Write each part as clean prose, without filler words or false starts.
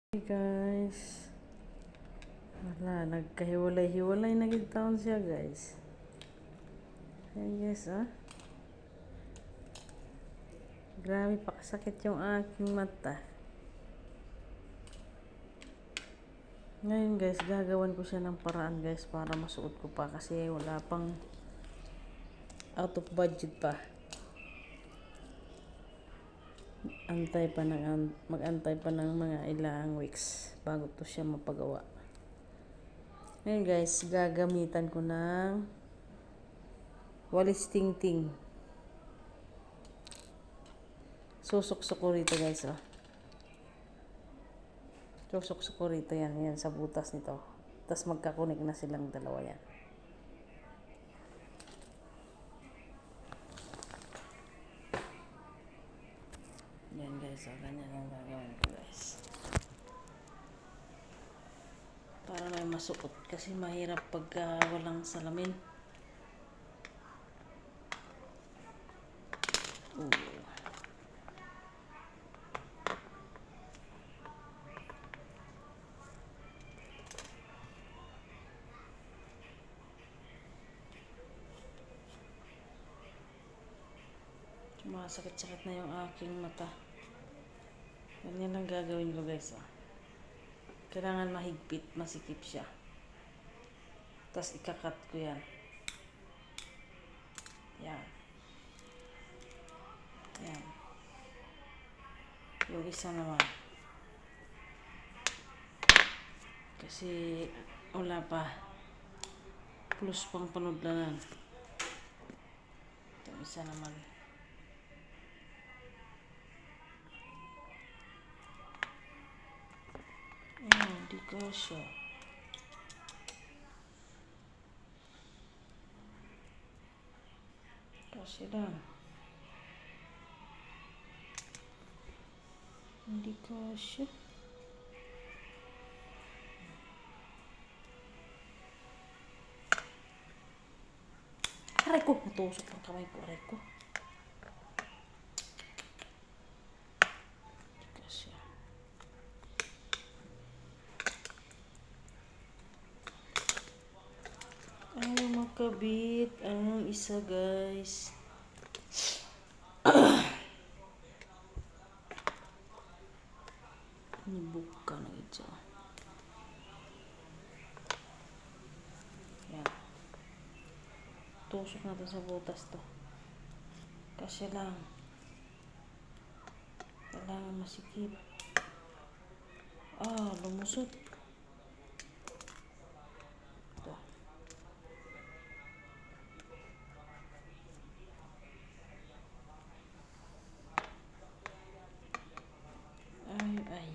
Hey guys, wala, nagkahiwalay-hiwalay na gid taon siya guys. Hey guys, grabe pakasakit yung aking mata. Ngayon guys, gagawan ko siya ng paraan guys para masuot ko pa kasi wala pang out of budget pa. Mag-antay pa ng mga ilang weeks bago to siya mapagawa. Ngayon guys, gagamitan ko ng walis tingting. Susok-sok ko rito guys, Susok-sok ko rito yan sa butas nito. Tapos magkakunik na silang dalawa yan. Yan guys, ganyan ang gagawin ko guys. Para may masuot kasi mahirap pagka walang salamin. Sumasakit-sakit na yung aking mata. Ganyan lang gagawin ko guys, Kailangan mahigpit, masikip siya. Tapos ikakat ko yan. Yan. Yan. Yung isa naman. Kasi wala pa. Plus pang panudlanan. Yung isa naman. Di kasya. Kasi lang. Hindi kasya. Aray ko, natusok ang kamay ko. Aray ko. Ayaw makabit ang isa guys. Nibuka na ito. Yan. Tusok natin sa butas to. Kasi lang. Kailangan masikip. Lumusot.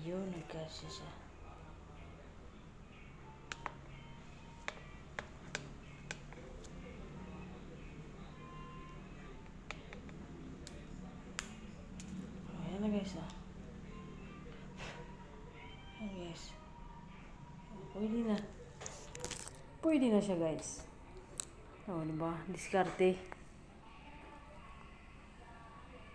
Ayun, nagkasya siya. Ayan na guys, Ayan guys. Pwede na. Pwede na siya guys. Diba? Diskarte.